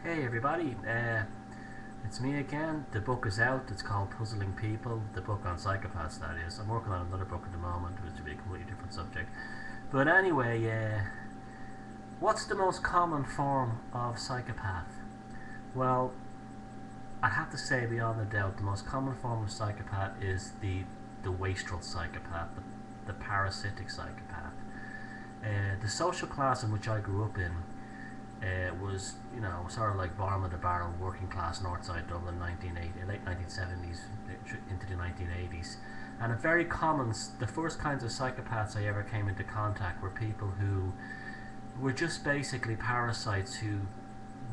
Hey everybody, it's me again. The book is out. It's called Puzzling People, the book on psychopaths, that is. I'm working on another book at the moment, which will be a completely different subject. But anyway, what's the most common form of psychopath? Well, I have to say, beyond a doubt, the most common form of psychopath is the wastrel psychopath, the parasitic psychopath. The social class in which I grew up in was, sort of like bottom of the barrel, working class north side Dublin, late 1970s into the 1980s. And a very common, the first kinds of psychopaths I ever came into contact were people who were just basically parasites who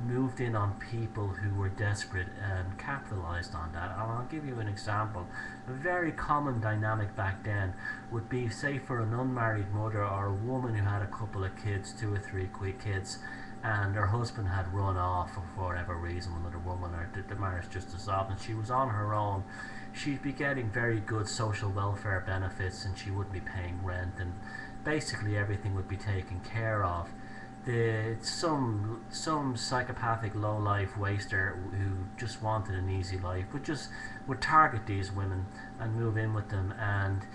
moved in on people who were desperate and capitalized on that. And I'll give you an example. A very common dynamic back then would be, say, for an unmarried mother or a woman who had a couple of kids, two or three quick kids, and her husband had run off for whatever reason with another woman, or the marriage just dissolved and she was on her own. She'd be getting very good social welfare benefits and she wouldn't be paying rent, and basically everything would be taken care of. Some psychopathic low life waster who just wanted an easy life would target these women and move in with them, and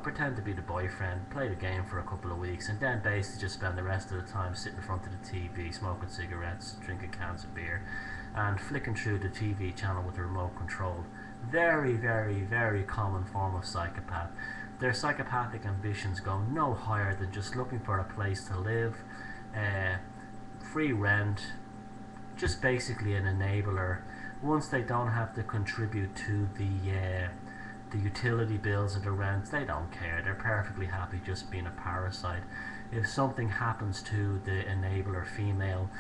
pretend to be the boyfriend, play the game for a couple of weeks, and then basically just spend the rest of the time sitting in front of the TV, smoking cigarettes, drinking cans of beer, and flicking through the TV channel with the remote control. Very, very, very common form of psychopath. Their psychopathic ambitions go no higher than just looking for a place to live, uh, free rent, just basically an enabler. Once they don't have to contribute to the utility bills or the rent, they don't care. They're perfectly happy just being a parasite. If something happens to the enabler female,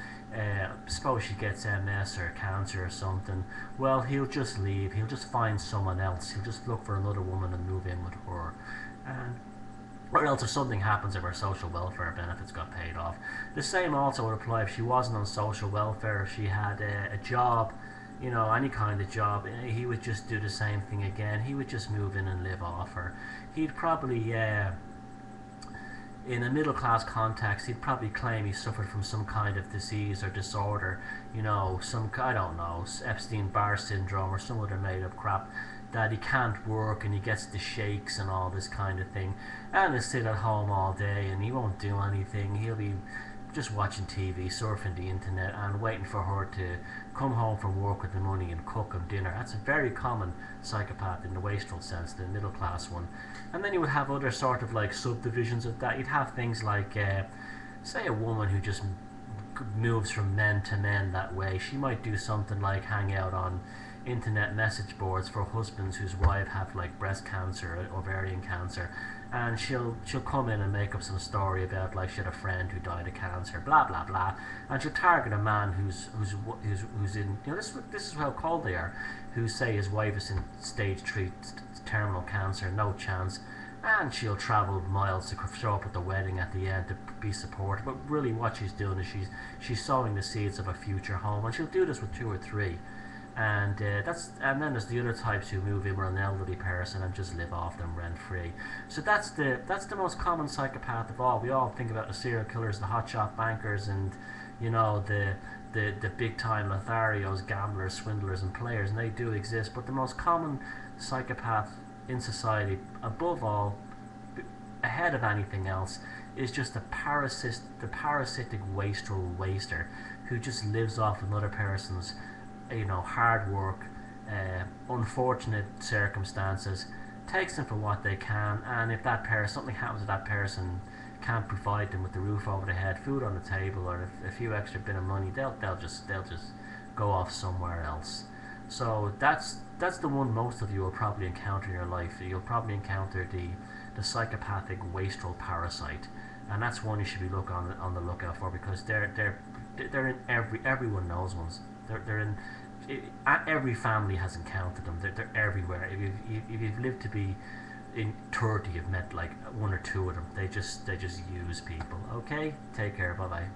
suppose she gets MS or cancer or something, well, he'll just leave. He'll just find someone else. He'll just look for another woman and move in with her. And or else if something happens, if her social welfare benefits got paid off. The same also would apply if she wasn't on social welfare, if she had a job, any kind of job. He would just do the same thing again. He would just move in and live off her. He'd probably, in a middle class context, he'd probably claim he suffered from some kind of disease or disorder, I don't know, Epstein-Barr syndrome or some other made up crap, that he can't work and he gets the shakes and all this kind of thing, and he'll sit at home all day and he won't do anything. He'll be just watching TV, surfing the internet, and waiting for her to come home from work with the money and cook him dinner. That's a very common psychopath in the wastrel sense, the middle class one. And then you would have other sort of like subdivisions of that. You'd have things like, say, a woman who just moves from men to men that way. She might do something like hang out on internet message boards for husbands whose wife have like breast cancer or ovarian cancer, and she'll come in and make up some story about like she had a friend who died of cancer, blah blah blah, and she'll target a man who's in, this is how cold they are, who say his wife is in stage 3 terminal cancer, no chance, and she'll travel miles to show up at the wedding at the end to be supportive. But really what she's doing is she's sowing the seeds of a future home, and she'll do this with two or three. And and then there's the other types who move in with an elderly person and just live off them rent free. So that's the most common psychopath of all. We all think about the serial killers, the hotshot bankers, and the big time Lotharios, gamblers, swindlers, and players, and they do exist. But the most common psychopath in society, above all, ahead of anything else, is just the parasitic wastrel waster who just lives off another person's hard work, unfortunate circumstances, takes them for what they can, and if something happens to that person, can't provide them with the roof over their head, food on the table, or a few extra bit of money, they'll just go off somewhere else. So that's the one most of you will probably encounter in your life. You'll probably encounter the psychopathic wastrel parasite, and that's one you should be on the lookout for, because they're in everyone knows ones. They're in every family has encountered them. They're everywhere. If you've lived to be in 30, you've met like one or two of them. They just use people. Okay, take care. Bye bye.